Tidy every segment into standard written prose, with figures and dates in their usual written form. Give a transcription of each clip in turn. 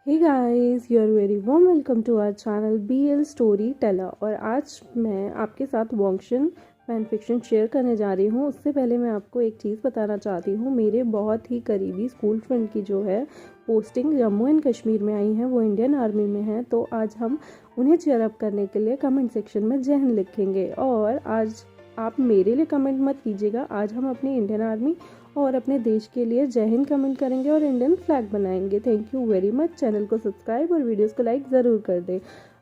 Hey guys, you are very warm welcome to our channel BL storyteller. और आज मैं आपके साथ वॉन्गशन फैन फिक्शन शेयर करने जा रही हूँ। उससे पहले मैं आपको एक चीज़ बताना चाहती हूँ। मेरे बहुत ही करीबी स्कूल फ्रेंड की जो है पोस्टिंग जम्मू एंड कश्मीर में आई है, वो इंडियन आर्मी में है। तो आज हम उन्हें चेयर अप करने के लिए कमेंट सेक्शन में जय हिंद लिखेंगे। और आज आप मेरे लिए कमेंट मत कीजिएगा, आज हम अपनी इंडियन आर्मी और अपने देश के लिए जय हिंद कमेंट करेंगे और इंडियन फ्लैग बनाएंगे। Thank you very much. Channel को सब्सक्राइब और वीडियोस को लाइक ज़रूर कर दें।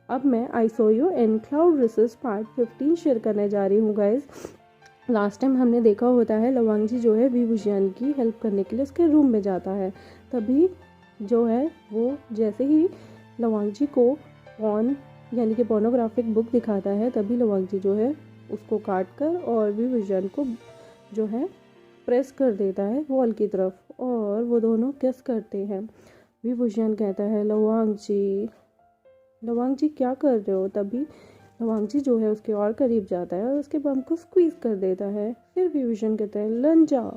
अब मैं आई सो यू इन क्लाउड रिसर्च पार्ट 15 शेयर करने जा रही हूँ गाइज। लास्ट टाइम हमने देखा होता है लवांग जी जो है वी बुजियान की हेल्प करने के लिए उसके रूम में जाता है। तभी जो है वो जैसे ही लवांग जी को पॉर्न यानी कि पोर्नोग्राफिक बुक दिखाता है, तभी लवांग जी जो है उसको काट कर और वी बुजियान को जो है प्रेस कर देता है वॉल की तरफ और वो दोनों किस करते हैं। विभूषण कहता है लवांग जी क्या कर रहे हो। तभी लवांग जी जो है उसके और करीब जाता है और उसके बम को स्क्वीज कर देता है। फिर विभूषण कहता है लंजा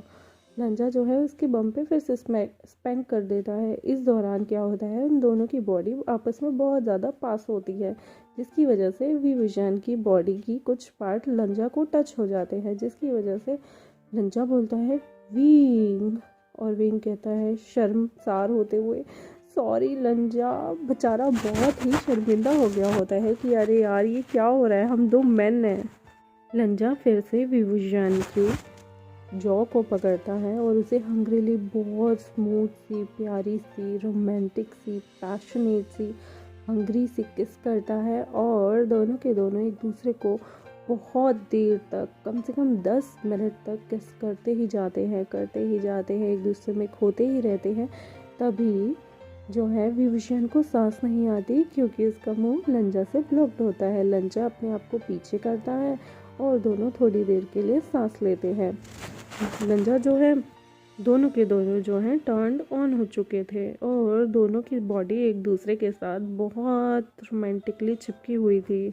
लंजा जो है उसके बम पे फिर से स्पैंक कर देता है। इस दौरान क्या होता है, उन दोनों की बॉडी आपस में बहुत ज़्यादा पास होती है, जिसकी वजह से विभूषण की बॉडी की कुछ पार्ट लंजा को टच हो जाते हैं, जिसकी वजह से लंजा बोलता है विंग और विंग कहता है शर्मसार होते हुए सॉरी लंजा। बेचारा बहुत ही शर्मिंदा हो गया होता है कि अरे यार ये क्या हो रहा है, हम दो मैन हैं। लंजा फिर से विभूषण की जॉ को पकड़ता है और उसे हंग्रीली बहुत स्मूथ सी, प्यारी सी, रोमांटिक सी, पैशनेट सी, हंग्री सी किस करता है और दोनों के दोनों एक दूसरे को बहुत देर तक, कम से कम 10 मिनट तक किस करते ही जाते हैं, एक दूसरे में खोते ही रहते हैं। तभी जो है विभूषण को सांस नहीं आती क्योंकि उसका मुंह लंजा से ब्लॉक्ड होता है। लंजा अपने आप को पीछे करता है और दोनों थोड़ी देर के लिए सांस लेते हैं। लंजा जो है दोनों के दोनों जो हैं टर्न्ड ऑन हो चुके थे और दोनों की बॉडी एक दूसरे के साथ बहुत रोमांटिकली चिपकी हुई थी।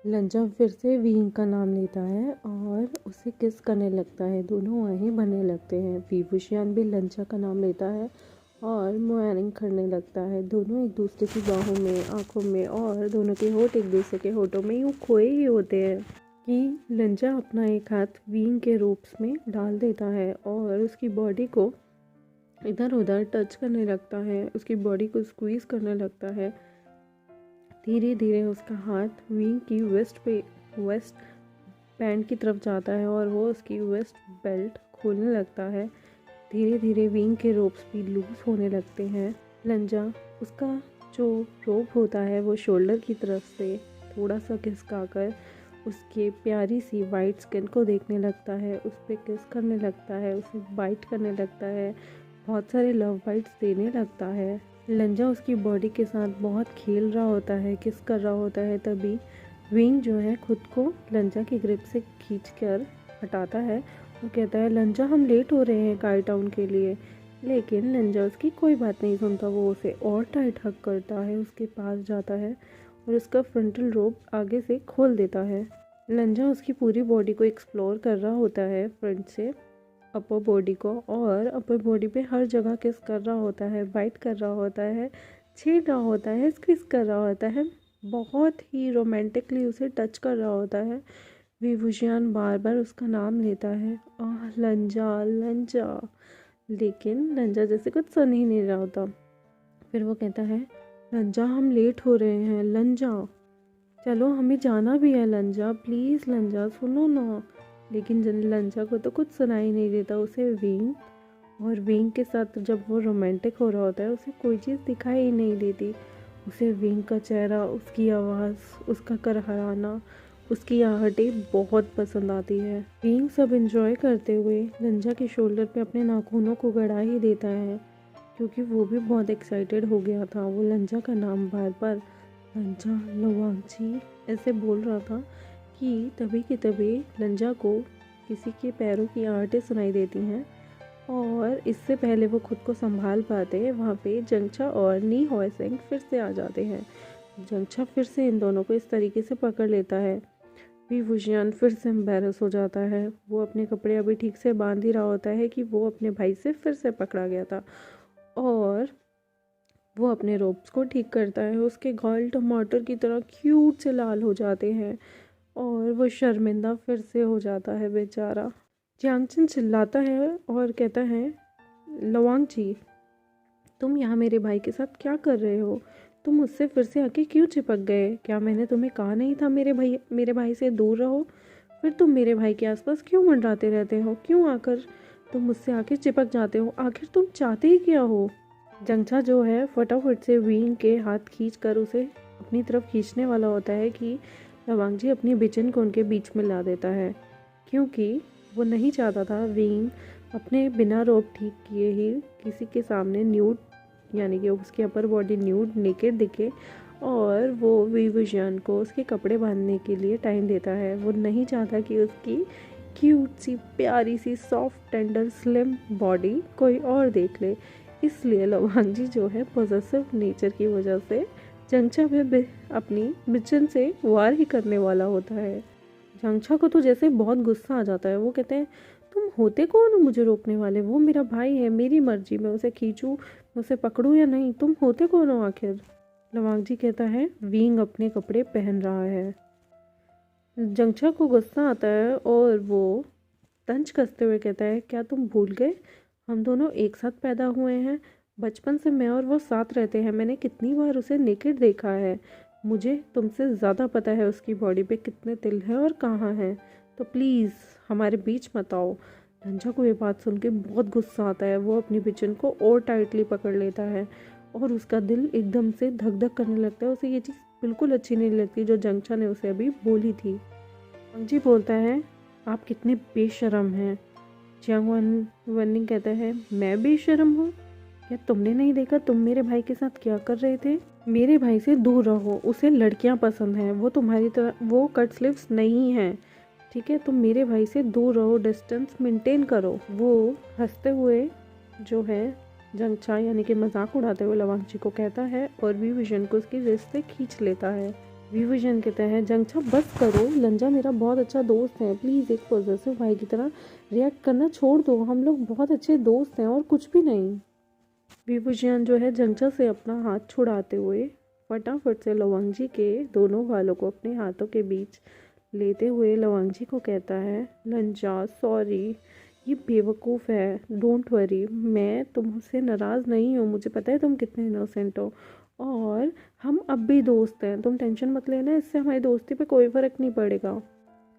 लंजा फिर से विंग का नाम लेता है और उसे किस करने लगता है, दोनों वहीं बनने लगते हैं। विभूषण भी लंजा का नाम लेता है और मुआयरिंग करने लगता है। दोनों एक दूसरे की बाहों में, आंखों में और दोनों के होठ एक दूसरे के होठों में यूँ खोए ही होते हैं कि लंजा अपना एक हाथ विंग के रूप्स में डाल देता है और उसकी बॉडी को इधर उधर टच करने लगता है, उसकी बॉडी को स्क्वीज़ करने लगता है। धीरे धीरे उसका हाथ विंग की वेस्ट पैंट की तरफ जाता है और वो उसकी वेस्ट बेल्ट खोलने लगता है। धीरे धीरे विंग के रोप्स भी लूज होने लगते हैं। लंजा उसका जो रोप होता है वो शोल्डर की तरफ से थोड़ा सा खिसका कर उसके प्यारी सी वाइट स्किन को देखने लगता है, उस पर किस करने लगता है, उसे बाइट करने लगता है, बहुत सारे लव बाइट्स देने लगता है। लंजा उसकी बॉडी के साथ बहुत खेल रहा होता है, किस कर रहा होता है। तभी विंग जो है खुद को लंजा की ग्रिप से खींचकर हटाता है और कहता है लंजा हम लेट हो रहे हैं कार टाउन के लिए। लेकिन लंजा उसकी कोई बात नहीं सुनता, वो उसे और टाइट हग करता है, उसके पास जाता है और उसका फ्रंटल रोब आगे से खोल देता है। लंजा उसकी पूरी बॉडी को एक्सप्लोर कर रहा होता है, फ्रंट से अपर बॉडी को, और अपर बॉडी पे हर जगह किस कर रहा होता है, बाइट कर रहा होता है, छेड़ रहा होता है, स्क्विज कर रहा होता है, बहुत ही रोमांटिकली उसे टच कर रहा होता है। विभूषण बार बार उसका नाम लेता है लंजा लंजा, लेकिन लंजा जैसे कुछ सुन ही नहीं रहा होता। फिर वो कहता है लंजा हम लेट हो रहे हैं, लंजा चलो हमें जाना भी है, लंजा प्लीज़ लंजा सुनो ना। लेकिन लंजा को तो कुछ सुनाई नहीं देता। उसे विंग के साथ जब वो रोमांटिक हो रहा होता है उसे कोई चीज़ दिखाई ही नहीं देती। उसे विंग का चेहरा, उसकी आवाज़, उसका करहराना, उसकी आहटें बहुत पसंद आती है। विंग सब एंजॉय करते हुए लंजा के शोल्डर पे अपने नाखूनों को गड़ा ही देता है क्योंकि वो भी बहुत एक्साइटेड हो गया था। वो लंजा का नाम बार बार लंजा लवांग जी ऐसे बोल रहा था कि तभी के तभी लंजा को किसी के पैरों की आहटें सुनाई देती हैं और इससे पहले वो खुद को संभाल पाते वहाँ पे जंगछा और नी हॉय सिंह फिर से आ जाते हैं। जंगछा फिर से इन दोनों को इस तरीके से पकड़ लेता है। विभूषण फिर से एम्बेरस हो जाता है। वो अपने कपड़े अभी ठीक से बांध ही रहा होता है कि वो अपने भाई से फिर से पकड़ा गया था और वो अपने रोब्स को ठीक करता है। उसके गाल टमाटर की तरह क्यूट से लाल हो जाते हैं और वो शर्मिंदा फिर से हो जाता है बेचारा। जियांगचन चिल्लाता है और कहता है, लवांग जी, तुम यहाँ मेरे भाई के साथ क्या कर रहे हो? तुम मुझसे फिर से आके क्यों चिपक गए? क्या मैंने तुम्हें कहा नहीं था मेरे भाई से दूर रहो? फिर तुम मेरे भाई के आसपास क्यों मंडराते रहते हो? क्यों आकर तुम मुझसे आके चिपक जाते हो? आखिर तुम चाहते ही क्या हो? जंगछा जो है फटाफट से विंग के हाथ खींच कर उसे अपनी तरफ खींचने वाला होता है कि लवांग जी अपनी बिचन को उनके बीच में ला देता है, क्योंकि वो नहीं चाहता था विंग अपने बिना रोब ठीक किए ही किसी के सामने न्यूड, यानी कि उसकी अपर बॉडी न्यूड नेकेड दिखे, और वो विवुजियन को उसके कपड़े बांधने के लिए टाइम देता है। वो नहीं चाहता कि उसकी क्यूट सी प्यारी सी सॉफ्ट टेंडर स्लिम बॉडी कोई और देख ले। इसलिए लवांग जी जो है पॉजेसिव नेचर की वजह से जंगछा पे अपनी बिचन से वार ही करने वाला होता है। जंगछा को तो जैसे बहुत गुस्सा आ जाता है। वो कहते हैं, तुम होते कौन हो मुझे रोकने वाले? वो मेरा भाई है, मेरी मर्जी, मैं उसे खींचूं, मैं उसे पकड़ूं या नहीं? तुम होते कौन हो आखिर? लवांग जी कहता है, विंग अपने कपड़े पहन रहा है। जंगछा को गुस्सा आता है और वो तंज कसते हुए कहता है, क्या तुम भूल गए हम दोनों एक साथ पैदा हुए हैं? बचपन से मैं और वो साथ रहते हैं। मैंने कितनी बार उसे नेकेड देखा है। मुझे तुमसे ज़्यादा पता है उसकी बॉडी पे कितने तिल हैं और कहाँ हैं। तो प्लीज़ हमारे बीच मत आओ। रंजा को ये बात सुन के बहुत गुस्सा आता है। वो अपनी बिचन को और टाइटली पकड़ लेता है और उसका दिल एकदम से धक धक करने लगता है। उसे ये चीज़ बिल्कुल अच्छी नहीं लगती जो जंगछा ने उसे अभी बोली थी। जी बोलता है, आप कितने बेशर्म हैं। जियांग वनिंग कहता है, मैं बेशर्म हूँ? क्या तुमने नहीं देखा तुम मेरे भाई के साथ क्या कर रहे थे? मेरे भाई से दूर रहो, उसे लड़कियां पसंद हैं। वो तुम्हारी तरह वो कट स्लीव्स नहीं हैं, ठीक है? तुम मेरे भाई से दूर रहो, डिस्टेंस मेंटेन करो। वो हंसते हुए जो है जंगछा यानी कि मजाक उड़ाते हुए लवांग जी को कहता है और विवुजियन को उसकी रिस्ट से खींच लेता है। विवुजियन कहता है, जंगछा बस करो, लंजा मेरा बहुत अच्छा दोस्त है, प्लीज़ एक पॉजेसिव भाई की तरह रिएक्ट करना छोड़ दो। हम लोग बहुत अच्छे दोस्त हैं और कुछ भी नहीं। विवुजियन जो है जंगछा से अपना हाथ छुड़ाते हुए फटाफट से लवांग जी के दोनों गालों को अपने हाथों के बीच लेते हुए लवांग जी को कहता है, लंजा सॉरी, ये बेवकूफ़ है, डोंट वरी, मैं तुमसे नाराज़ नहीं हूँ। मुझे पता है तुम कितने इनोसेंट हो और हम अब भी दोस्त हैं। तुम टेंशन मत लेना, इससे हमारी दोस्ती पे कोई फ़र्क नहीं पड़ेगा।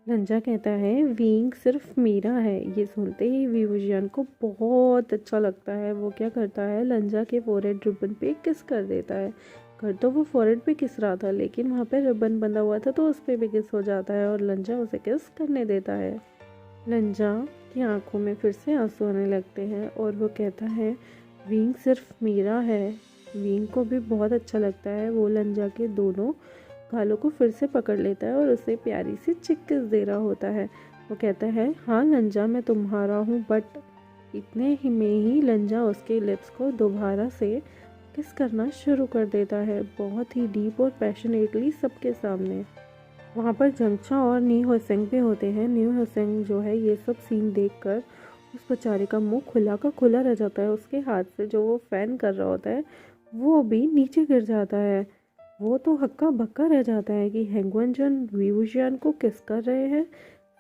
लंजा कहता है, विंग सिर्फ मेरा है। ये सुनते ही विवुजियन को बहुत अच्छा लगता है। वो क्या करता है, लंजा के फोरहेड रिबन पे किस कर देता है। कर तो वो फोरहेड पे किस रहा था, लेकिन वहाँ पे रिबन बंधा हुआ था तो उस पर भी किस हो जाता है और लंजा उसे किस करने देता है। लंजा की आंखों में फिर से आंसू आने लगते हैं और वो कहता है, विंग सिर्फ मेरा है। विंग को भी बहुत अच्छा लगता है। वो लंजा के दोनों गालों को फिर से पकड़ लेता है और उसे प्यारी सी चिक्किस दे रहा होता है। वो कहता है, हाँ लंजा मैं तुम्हारा हूँ। बट इतने ही में ही लंजा उसके लिप्स को दोबारा से किस करना शुरू कर देता है, बहुत ही डीप और पैशनेटली सबके सामने। वहाँ पर जंगछा और नी होसेंग भी होते हैं। नी होसेंग जो है ये सब सीन देखकर उस बेचारे का मुंह खुला का खुला रह जाता है। उसके हाथ से जो वो फैन कर रहा होता है वो भी नीचे गिर जाता है। वो तो हक्का बक्का रह जाता है कि हेंगवेंजन विवुजियन को किस कर रहे हैं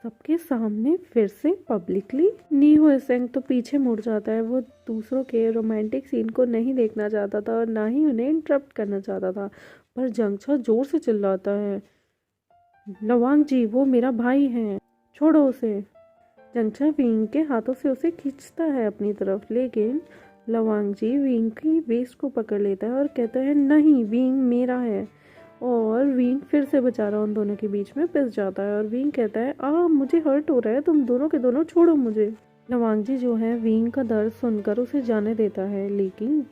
सबके सामने फिर से पब्लिकली। नी होसेंग तो पीछे मुड़ जाता है। वो दूसरों के रोमांटिक सीन को नहीं देखना चाहता था और ना ही उन्हें इंटरप्ट करना चाहता था, पर जंगछा जोर से चिल्लाता है, लवांग जी वो मेरा भाई है, छोड़ो उसे। जंगछा विंग के हाथों से उसे खींचता है अपनी तरफ, लेकिन लवांग जी विंग की वेस्ट को पकड़ लेता है और कहता है, नहीं विंग मेरा है। और विंग फिर से बेचारा उन दोनों के बीच में पिस जाता है और विंग कहता है, मुझे हर्ट हो रहा है, तुम दोनों के दोनों छोड़ो मुझे। लवांग जी जो है विंग का दर्द सुनकर उसे जाने देता है, लेकिन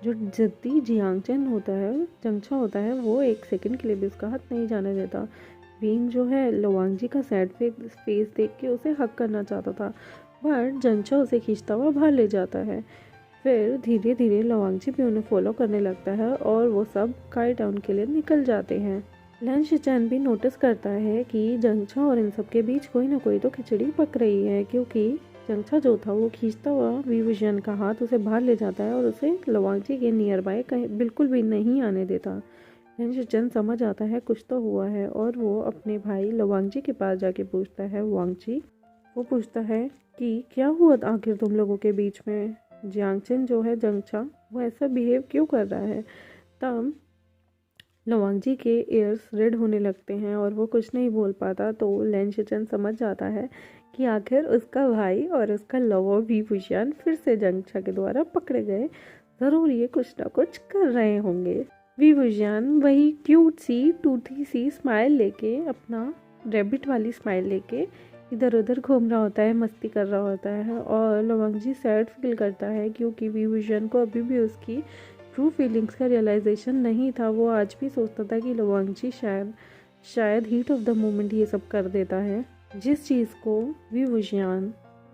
जो जिद्दी जियांगचन होता है, जंगछा होता है, वो एक सेकंड के लिए भी उसका हाथ नहीं जाने देता। विंग जो है लवांग जी का सैड फेस देख के उसे हक करना चाहता था, बट जंगछा उसे खींचता हुआ बाहर ले जाता है। फिर धीरे धीरे लवांग जी भी उन्हें फॉलो करने लगता है और वो सब काई टाउन के लिए निकल जाते हैं। लन शिचैन भी नोटिस करता है कि जंगछा और इन सब के बीच कोई ना कोई तो खिचड़ी पक रही है, क्योंकि जंगछा जो था वो खींचता हुआ विभूषण का हाथ उसे बाहर ले जाता है और उसे लवांगजी के नियर बाय कहीं बिल्कुल भी नहीं आने देता। लिन समझ आता है कुछ तो हुआ है और वो अपने भाई लवांगजी के पास जाके पूछता है वांगजी। वो पूछता है कि क्या हुआ आखिर तुम लोगों के बीच में। जियांगचन जो है जंगछा वो ऐसा बिहेव क्यों कर रहा है। तब लवांगजी के ईयर्स रेड होने लगते हैं और वो कुछ नहीं बोल पाता। तो लिन शिचन समझ जाता है कि आखिर उसका भाई और उसका लवर विभूषण फिर से जंगछा के द्वारा पकड़े गए। ज़रूर ये कुछ ना कुछ कर रहे होंगे। विभूषण वही क्यूट सी टूथी सी स्माइल लेके, अपना रैबिट वाली स्माइल लेके इधर उधर घूम रहा होता है, मस्ती कर रहा होता है। और लवांगजी सैड फील करता है क्योंकि विभूषण को अभी भी उसकी ट्रू फीलिंग्स का रियलाइजेशन नहीं था। वो आज भी सोचता था कि लवांगजी शायद हीट ऑफ द मोमेंट ये सब कर देता है। जिस चीज़ को विभूषण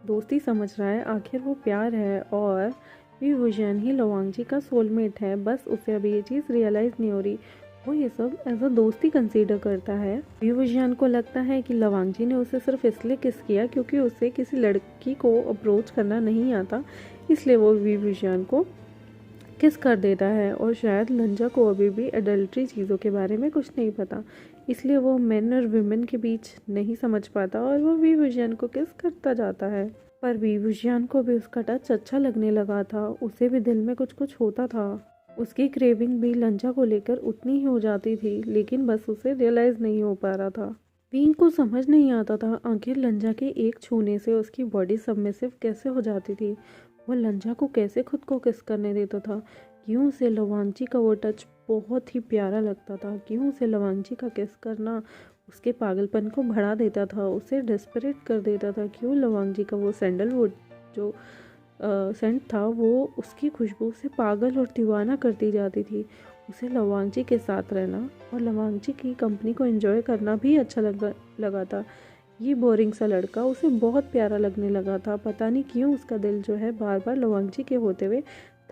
दोस्ती समझ रहा है आखिर वो प्यार है और विभूषण ही लवांगजी का सोलमेट है। बस उसे अभी ये चीज़ रियलाइज़ नहीं हो रही। वो ये सब एज अ दोस्ती कंसीडर करता है। विभूषण को लगता है कि लवांगजी ने उसे सिर्फ इसलिए किस किया क्योंकि उसे किसी लड़की को अप्रोच करना नहीं आता, इसलिए वो विभूषण को किस कर देता है। और शायद लंजा को अभी भी एडल्ट्री चीज़ों के बारे में कुछ नहीं पता, इसलिए वो मेन और वुमेन के बीच नहीं समझ पाता और वो विभूषण को किस करता जाता है। पर विभूषण को भी उसका टच अच्छा लगने लगा था, उसे भी दिल में कुछ कुछ होता था। उसकी क्रेविंग भी लंजा को लेकर उतनी ही हो जाती थी, लेकिन बस उसे रियलाइज़ नहीं हो पा रहा था। विंग को समझ नहीं आता था आखिर लंजा के एक छूने से उसकी बॉडी सबमिसिव कैसे हो जाती थी। वो लंजा को कैसे खुद को किस करने देता था। क्यों उसे लवांगजी का वो टच बहुत ही प्यारा लगता था। क्यों उसे लवांगजी का किस करना उसके पागलपन को बढ़ा देता था, उसे डेस्परेट कर देता था। क्यों लवांगजी का वो सैंडलवुड जो सेंट था वो उसकी खुशबू से पागल और दीवाना करती जाती थी। उसे लवांगजी के साथ रहना और लवांगजी की कंपनी को एंजॉय करना भी अच्छा लगा था। ये बोरिंग सा लड़का उसे बहुत प्यारा लगने लगा था। पता नहीं क्यों उसका दिल जो है बार बार लवांगजी के होते हुए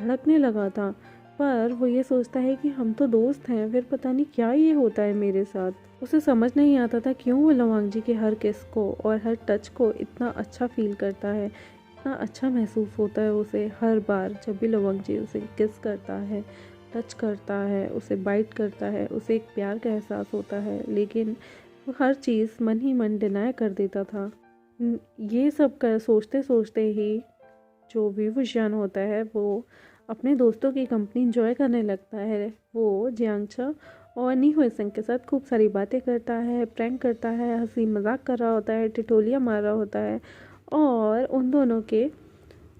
धड़कने लगा था। पर वो ये सोचता है कि हम तो दोस्त हैं, फिर पता नहीं क्या ये होता है मेरे साथ। उसे समझ नहीं आता था क्यों वो लवांगजी के हर किस को और हर टच को इतना अच्छा फील करता है, इतना अच्छा महसूस होता है उसे हर बार जब भी लवांगजी उसे किस करता है, टच करता है, उसे बाइट करता है, उसे एक प्यार का एहसास होता है। लेकिन वो हर चीज़ मन ही मन डिनाई कर देता था। ये सब कर सोचते सोचते ही जो विभूषण होता है वो अपने दोस्तों की कंपनी इंजॉय करने लगता है। वो जियांगछा और नी हुए संग के साथ खूब सारी बातें करता है, प्रैंक करता है, हंसी मजाक कर रहा होता है, टिटोलियाँ मार रहा होता है और उन दोनों के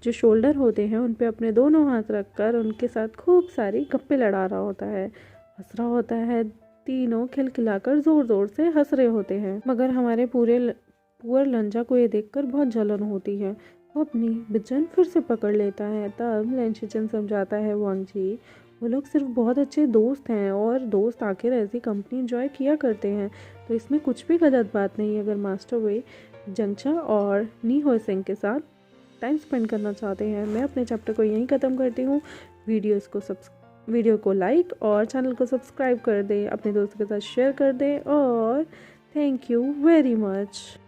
जो शोल्डर होते हैं उन पे अपने दोनों हाथ रखकर उनके साथ खूब सारी गप्पे लड़ा रहा होता है, हंस रहा होता है। तीनों खिलखिलाकर जोर जोर से हंस रहे होते हैं। मगर हमारे पुअर लंजा को ये देखकर बहुत जलन होती है। वो अपनी बिचन फिर से पकड़ लेता है। तब लिन शिचन समझाता है वांगजी वो लोग सिर्फ बहुत अच्छे दोस्त हैं और दोस्त आखिर ऐसी कंपनी एंजॉय किया करते हैं, तो इसमें कुछ भी गलत बात नहीं। अगर मास्टर वे जंगछा और नी हो सेंग के साथ टाइम स्पेंड करना चाहते हैं। मैं अपने चैप्टर को यहीं ख़त्म करती हूँ। वीडियो को लाइक और चैनल को सब्सक्राइब कर दें, अपने दोस्तों के साथ शेयर कर दें और थैंक यू वेरी मच।